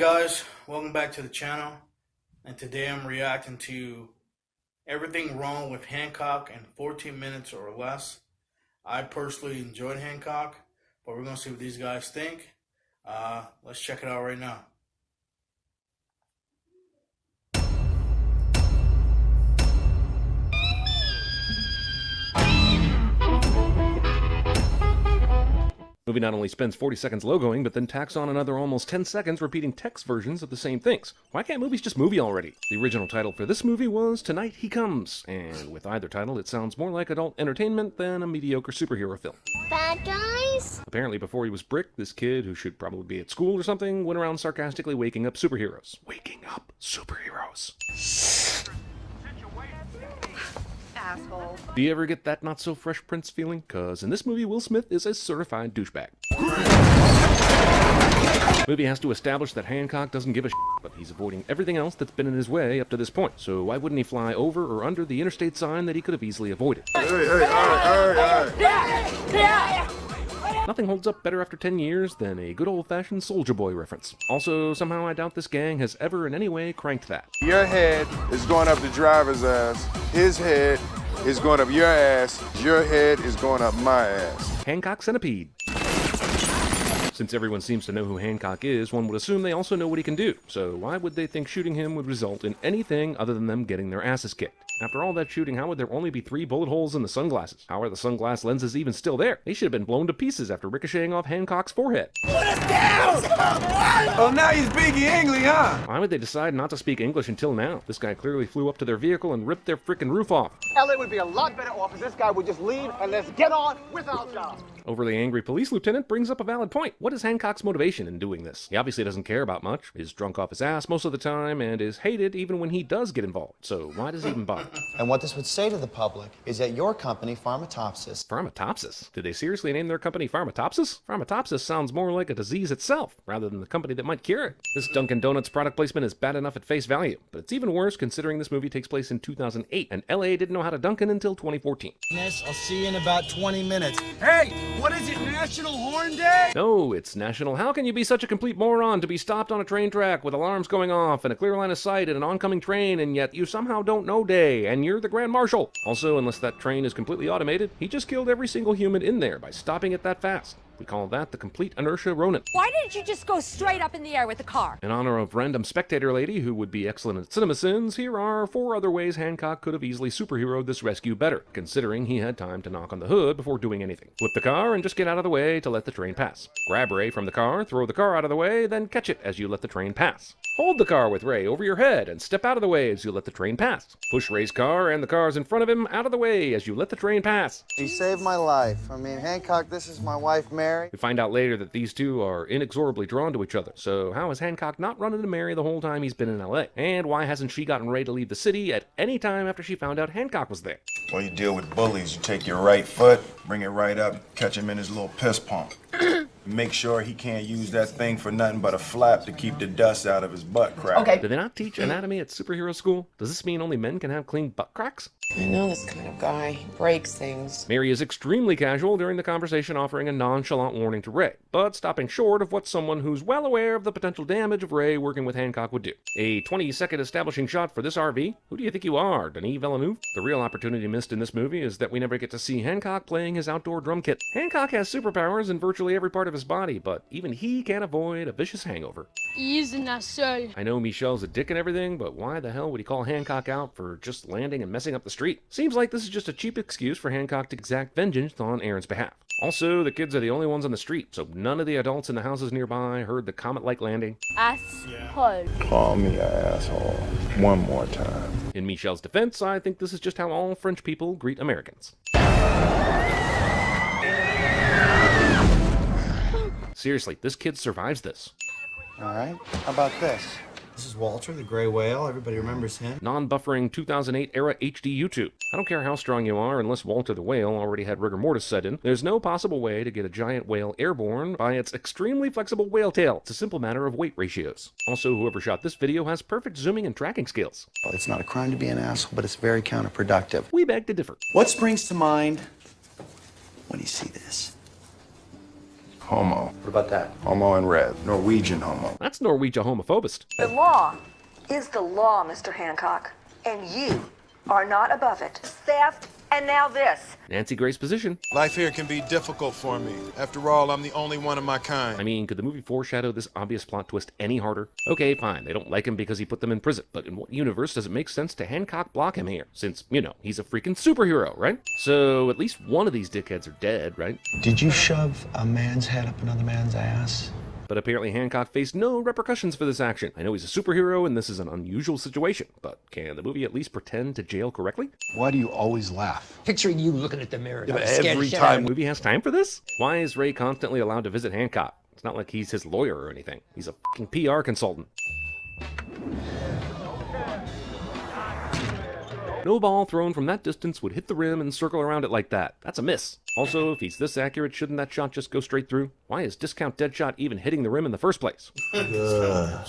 guys? Welcome back to the channel. And today I'm reacting to Everything Wrong with Hancock in 14 minutes or less. I personally enjoyed Hancock, but we're going to see what these guys think. Let's check it out right now. Movie not only spends 40 seconds logoing, but then tacks on another almost 10 seconds repeating text versions of the same things. Why can't movies just movie already? The original title for this movie was Tonight He Comes, and with either title it sounds more like adult entertainment than a mediocre superhero film. Bad guys? Apparently before he was Brick, this kid, who should probably be at school or something, went around sarcastically waking up superheroes. Waking up superheroes. Asshole. Do you ever get that not-so-Fresh Prince feeling? Cause in this movie, Will Smith is a certified douchebag. Movie has to establish that Hancock doesn't give a shit, but he's avoiding everything else that's been in his way up to this point. So why wouldn't he fly over or under the interstate sign that he could have easily avoided? Hey, all right. Nothing holds up better after 10 years than a good old-fashioned Soulja Boy reference. Also, somehow I doubt this gang has ever in any way cranked that. Your head is going up the driver's ass. His head is going up your ass. Your head is going up my ass. Hancock Centipede. Since everyone seems to know who Hancock is, one would assume they also know what he can do. So why would they think shooting him would result in anything other than them getting their asses kicked? After all that shooting, how would there only be 3 bullet holes in the sunglasses? How are the sunglass lenses even still there? They should have been blown to pieces after ricocheting off Hancock's forehead. Put us down! Oh, now you speaking English, huh? Why would they decide not to speak English until now? This guy clearly flew up to their vehicle and ripped their frickin' roof off. LA would be a lot better off if this guy would just leave and let's get on with our job. Overly angry police lieutenant brings up a valid point. What is Hancock's motivation in doing this? He obviously doesn't care about much, is drunk off his ass most of the time, and is hated even when he does get involved. So why does he even bother? And what this would say to the public is that your company, Pharmatopsis... Pharmatopsis? Did they seriously name their company Pharmatopsis? Pharmatopsis sounds more like a disease itself, rather than the company that might cure it. This Dunkin' Donuts product placement is bad enough at face value, but it's even worse considering this movie takes place in 2008, and LA didn't know how to Dunkin' until 2014. I'll see you in about 20 minutes. Hey, what is it, National Horn Day? No, it's national. How can you be such a complete moron to be stopped on a train track with alarms going off and a clear line of sight and an oncoming train, and yet you somehow don't know day, and you're the Grand Marshal? Also, unless that train is completely automated, he just killed every single human in there by stopping it that fast. We call that the complete inertia Ronin. Why didn't you just go straight up in the air with the car? In honor of random spectator lady who would be excellent at cinema sins, here are 4 other ways Hancock could have easily superheroed this rescue better, considering he had time to knock on the hood before doing anything. Flip the car and just get out of the way to let the train pass. Grab Ray from the car, throw the car out of the way, then catch it as you let the train pass. Hold the car with Ray over your head and step out of the way as you let the train pass. Push Ray's car and the cars in front of him out of the way as you let the train pass. He saved my life. I mean, Hancock, this is my wife, Mary. We find out later that these two are inexorably drawn to each other, so how has Hancock not run into Mary the whole time he's been in LA? And why hasn't she gotten Ray to leave the city at any time after she found out Hancock was there? Well, you deal with bullies. You take your right foot, bring it right up, catch him in his little piss pump. Make sure he can't use that thing for nothing but a flap to keep the dust out of his butt crack. Okay. Do they not teach anatomy at superhero school? Does this mean only men can have clean butt cracks? I know this kind of guy. He breaks things. Mary is extremely casual during the conversation, offering a nonchalant warning to Ray, but stopping short of what someone who's well aware of the potential damage of Ray working with Hancock would do. A 20-second establishing shot for this RV? Who do you think you are, Denis Villeneuve? The real opportunity missed in this movie is that we never get to see Hancock playing his outdoor drum kit. Hancock has superpowers in virtually every part of his body, but even he can't avoid a vicious hangover. Isn't that so? I know Michelle's a dick and everything, but why the hell would he call Hancock out for just landing and messing up the street? Seems like this is just a cheap excuse for Hancock to exact vengeance on Aaron's behalf. Also, the kids are the only ones on the street, so none of the adults in the houses nearby heard the comet-like landing. Asshole. Call me an asshole one more time. In Michelle's defense, I think this is just how all French people greet Americans. Seriously, this kid survives this. All right, how about this? This is Walter, the gray whale. Everybody remembers him. Non-buffering 2008 era HD YouTube. I don't care how strong you are, unless Walter the whale already had rigor mortis set in. There's no possible way to get a giant whale airborne by its extremely flexible whale tail. It's a simple matter of weight ratios. Also, whoever shot this video has perfect zooming and tracking skills. Well, it's not a crime to be an asshole, but it's very counterproductive. We beg to differ. What springs to mind when you see this? Homo. What about that? Homo and red. Norwegian homo. That's Norwegian homophobist. The law is the law, Mr. Hancock, and you are not above it. Theft, and now this. Nancy Grace position. Life here can be difficult for me. After all, I'm the only one of my kind. I mean, could the movie foreshadow this obvious plot twist any harder? Okay, fine, they don't like him because he put them in prison, but in what universe does it make sense to Hancock block him here? Since, you know, he's a freaking superhero, right? So at least one of these dickheads are dead, right? Did you shove a man's head up another man's ass? But apparently Hancock faced no repercussions for this action. I know he's a superhero and this is an unusual situation, but can the movie at least pretend to jail correctly? Why do you always laugh? Picturing you looking at the mirror. Yeah, but every time. The movie has time for this? Why is Ray constantly allowed to visit Hancock? It's not like he's his lawyer or anything. He's a fucking PR consultant. No ball thrown from that distance would hit the rim and circle around it like that. That's a miss. Also, if he's this accurate, shouldn't that shot just go straight through? Why is Discount Deadshot even hitting the rim in the first place? Good.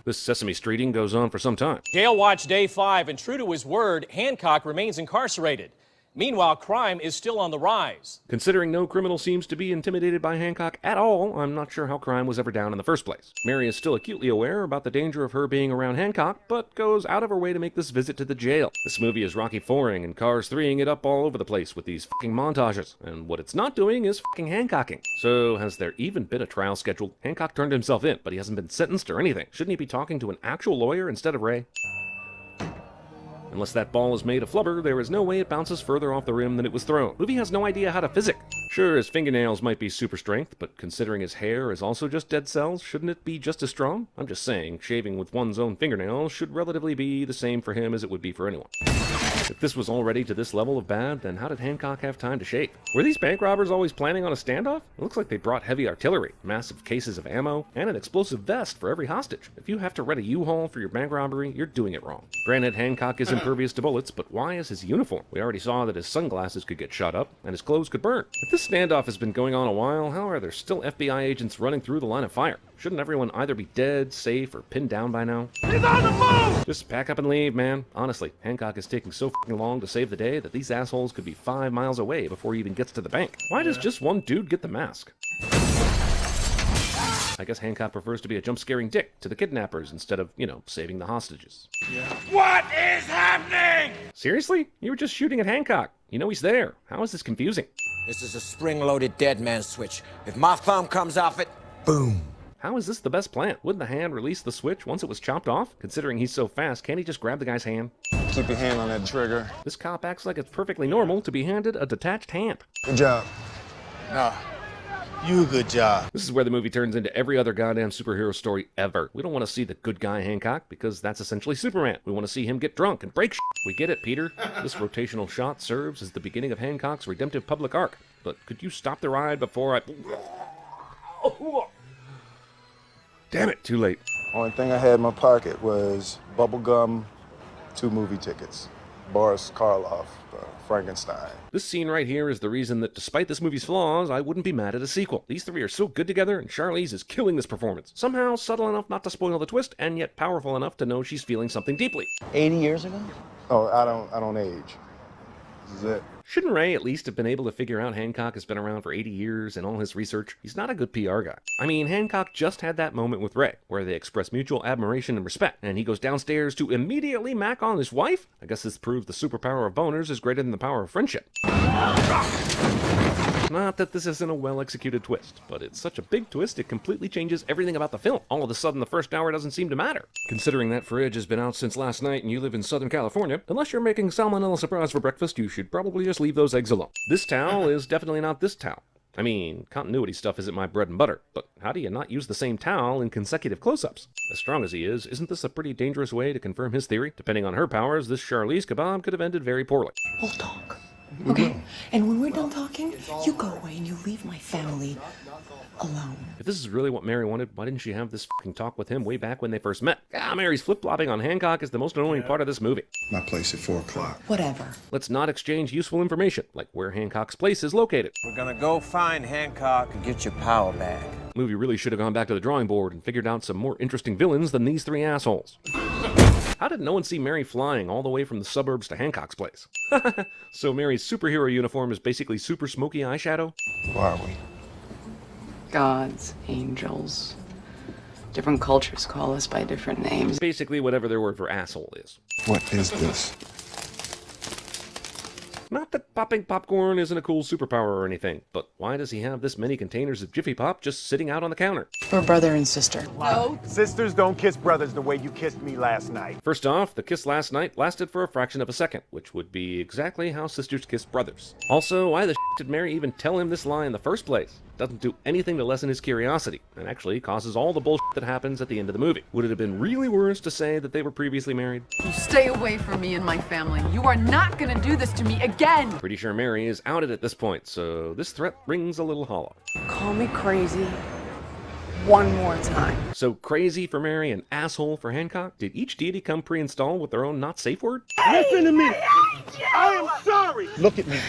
This Sesame Streeting goes on for some time. Jail watch day 5, and true to his word, Hancock remains incarcerated. Meanwhile, crime is still on the rise. Considering no criminal seems to be intimidated by Hancock at all, I'm not sure how crime was ever down in the first place. Mary is still acutely aware about the danger of her being around Hancock, but goes out of her way to make this visit to the jail. This movie is Rocky IVing and Cars 3ing it up all over the place with these fucking montages, and what it's not doing is fucking Hancocking. So, has there even been a trial scheduled? Hancock turned himself in, but he hasn't been sentenced or anything. Shouldn't he be talking to an actual lawyer instead of Ray? Unless that ball is made of flubber, there is no way it bounces further off the rim than it was thrown. Movie has no idea how to physic. Sure, his fingernails might be super strength, but considering his hair is also just dead cells, shouldn't it be just as strong? I'm just saying, shaving with one's own fingernails should relatively be the same for him as it would be for anyone. If this was already to this level of bad, then how did Hancock have time to shave? Were these bank robbers always planning on a standoff? It looks like they brought heavy artillery, massive cases of ammo, and an explosive vest for every hostage. If you have to rent a U-Haul for your bank robbery, you're doing it wrong. Granted, Hancock is impervious to bullets, but why is his uniform? We already saw that his sunglasses could get shot up, and his clothes could burn. If this standoff has been going on a while, how are there still FBI agents running through the line of fire? Shouldn't everyone either be dead, safe, or pinned down by now? He's on the move! Just pack up and leave, man. Honestly, Hancock is taking so fucking long to save the day that these assholes could be 5 miles away before he even gets to the bank. Why does just one dude get the mask? I guess Hancock prefers to be a jump-scaring dick to the kidnappers instead of, you know, saving the hostages. What is happening? Seriously? You were just shooting at Hancock. You know he's there. How is this confusing? This is a spring-loaded dead man switch. If my thumb comes off it, boom. How is this the best plan? Wouldn't the hand release the switch once it was chopped off? Considering he's so fast, can't he just grab the guy's hand? Keep your hand on that trigger. This cop acts like it's perfectly normal to be handed a detached hand. Good job. Nah, you good job. This is where the movie turns into every other goddamn superhero story ever. We don't want to see the good guy Hancock, because that's essentially Superman. We want to see him get drunk and break shit. We get it, Peter. This rotational shot serves as the beginning of Hancock's redemptive public arc. But could you stop the ride before I... Damn it, too late. Only thing I had in my pocket was bubble gum, 2 movie tickets. Boris Karloff, Frankenstein. This scene right here is the reason that despite this movie's flaws, I wouldn't be mad at a sequel. These three are so good together, and Charlize is killing this performance. Somehow subtle enough not to spoil the twist, and yet powerful enough to know she's feeling something deeply. 80 years ago? Oh, I don't age. This is it. Shouldn't Ray at least have been able to figure out Hancock has been around for 80 years and all his research? He's not a good PR guy. I mean, Hancock just had that moment with Ray, where they express mutual admiration and respect, and he goes downstairs to immediately mac on his wife? I guess this proves the superpower of boners is greater than the power of friendship. Not that this isn't a well-executed twist, but it's such a big twist it completely changes everything about the film. All of a sudden, the first hour doesn't seem to matter. Considering that fridge has been out since last night and you live in Southern California, unless you're making salmonella surprise for breakfast, you should probably just leave those eggs alone. This towel is definitely not this towel. I mean, continuity stuff isn't my bread and butter, but how do you not use the same towel in consecutive close-ups? As strong as he is, isn't this a pretty dangerous way to confirm his theory? Depending on her powers, this Charlize kebab could have ended very poorly. We'll talk. Okay? And when we're done talking, you go away and you leave my family alone. If this is really what Mary wanted, why didn't she have this fucking talk with him way back when they first met? Mary's flip-flopping on Hancock is the most annoying part of this movie. My place at 4 o'clock. Whatever. Let's not exchange useful information, like where Hancock's place is located. We're gonna go find Hancock and get your power back. The movie really should have gone back to the drawing board and figured out some more interesting villains than these three assholes. How did no one see Mary flying all the way from the suburbs to Hancock's place? So Mary's superhero uniform is basically super smoky eyeshadow? Who are we? Gods, angels. Different cultures call us by different names. Basically whatever their word for asshole is. What is this? Not that popping popcorn isn't a cool superpower or anything, but why does he have this many containers of Jiffy Pop just sitting out on the counter? We're brother and sister. No. Sisters don't kiss brothers the way you kissed me last night. First off, the kiss last night lasted for a fraction of a second, which would be exactly how sisters kiss brothers. Also, why the did Mary even tell him this lie in the first place? Doesn't do anything to lessen his curiosity, and actually causes all the bullshit that happens at the end of the movie. Would it have been really worse to say that they were previously married? You stay away from me and my family. You are not gonna do this to me again! Pretty sure Mary is outed at this point, so this threat rings a little hollow. Call me crazy one more time. So crazy for Mary and asshole for Hancock? Did each deity come pre-installed with their own not safe word? Listen to me. I am sorry. Look at me.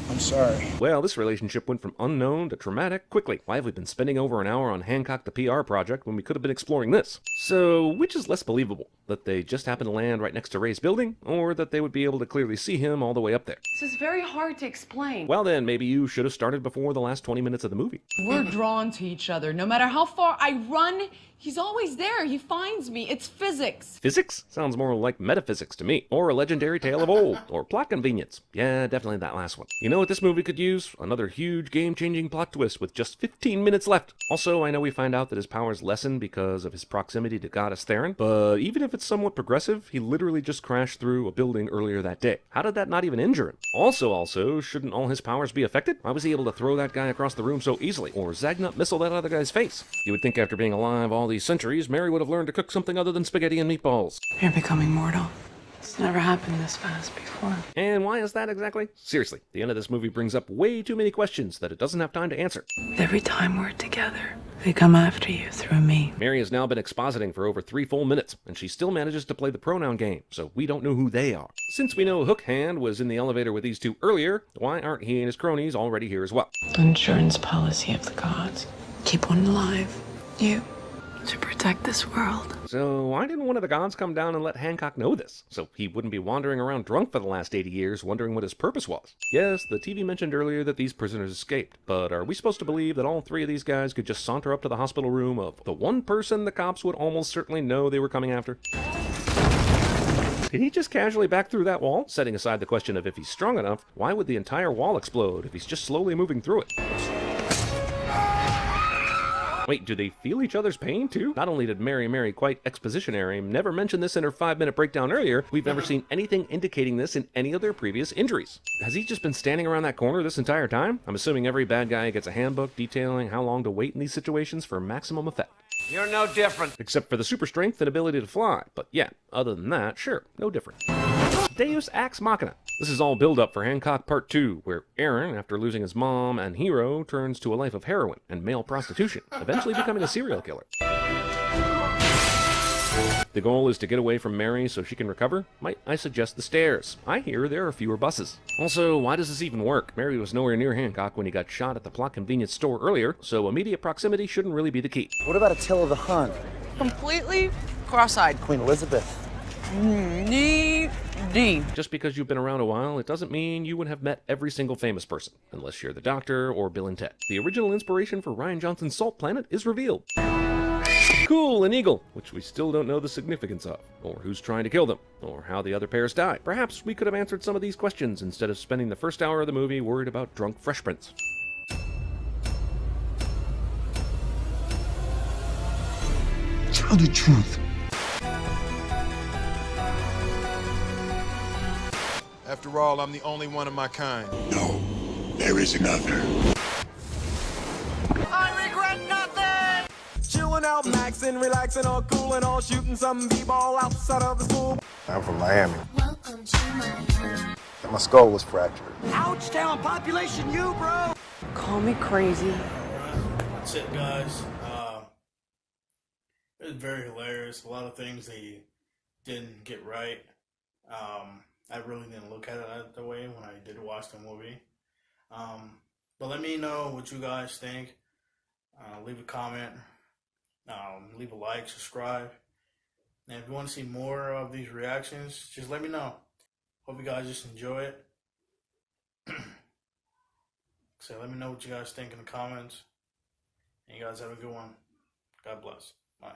I'm sorry. Well, this relationship went from unknown to traumatic quickly. Why have we been spending over an hour on Hancock the PR project when we could have been exploring this? So, which is less believable? That they just happened to land right next to Ray's building, or that they would be able to clearly see him all the way up there? This is very hard to explain. Well then, maybe you should have started before the last 20 minutes of the movie. We're drawn to each other. No matter how far I run, he's always there. He finds me. It's physics. Physics? Sounds more like metaphysics to me. Or a legendary tale of old. Or plot convenience. Yeah, definitely that last one. You know what this movie could use? Another huge game-changing plot twist with just 15 minutes left. Also, I know we find out that his powers lessen because of his proximity to Goddess Theron, but even if it's somewhat progressive, he literally just crashed through a building earlier that day. How did that not even injure him? Also, shouldn't all his powers be affected? Why was he able to throw that guy across the room so easily? Or Zagnut missile that other guy's face? You would think after being alive all these centuries, Mary would have learned to cook something other than spaghetti and meatballs. You're becoming mortal. It's never happened this fast before. And why is that exactly? Seriously, the end of this movie brings up way too many questions that it doesn't have time to answer. Every time we're together, they come after you through me. Mary has now been expositing for over 3 full minutes, and she still manages to play the pronoun game, so we don't know who they are. Since we know Hook Hand was in the elevator with these two earlier, why aren't he and his cronies already here as well? Insurance policy of the gods. Keep one alive. You. To protect this world. So why didn't one of the gods come down and let Hancock know this? So he wouldn't be wandering around drunk for the last 80 years wondering what his purpose was. Yes, the TV mentioned earlier that these prisoners escaped, but are we supposed to believe that all 3 of these guys could just saunter up to the hospital room of the one person the cops would almost certainly know they were coming after? Did he just casually back through that wall? Setting aside the question of if he's strong enough, why would the entire wall explode if he's just slowly moving through it? Wait, do they feel each other's pain too? Not only did Mary quite expositionary never mention this in her 5-minute breakdown earlier, we've never seen anything indicating this in any of their previous injuries. Has he just been standing around that corner this entire time? I'm assuming every bad guy gets a handbook detailing how long to wait in these situations for maximum effect. You're no different. Except for the super strength and ability to fly. But yeah, other than that, sure, no different. Deus Ex Machina. This is all build-up for Hancock Part 2, where Aaron, after losing his mom and Hero, turns to a life of heroin and male prostitution, eventually becoming a serial killer. The goal is to get away from Mary so she can recover? Might I suggest the stairs? I hear there are fewer buses. Also, why does this even work? Mary was nowhere near Hancock when he got shot at the plot convenience store earlier, so immediate proximity shouldn't really be the key. What about Attila the Hun? Completely cross-eyed. Queen Elizabeth? Just because you've been around a while, it doesn't mean you would have met every single famous person, unless you're the Doctor or Bill and Ted. The original inspiration for Rian Johnson's Salt Planet is revealed. Cool, an eagle, which we still don't know the significance of, or who's trying to kill them, or how the other pairs die. Perhaps we could have answered some of these questions instead of spending the first hour of the movie worried about drunk Fresh Prince. Tell the truth. After all, I'm the only one of my kind. No, there is another. I regret nothing. Chilling out, maxing, relaxing, all cool and all shooting some b-ball outside of the school. I'm from Miami. Welcome to Miami. And my skull was fractured. Ouch, town population, you, bro. Call me crazy. That's it, guys. It was very hilarious. A lot of things they didn't get right. I really didn't look at it that way when I did watch the movie. But let me know what you guys think. Leave a comment. Leave a like, subscribe. And if you want to see more of these reactions, just let me know. Hope you guys just enjoy it. So let me know what you guys think in the comments. And you guys have a good one. God bless. Bye.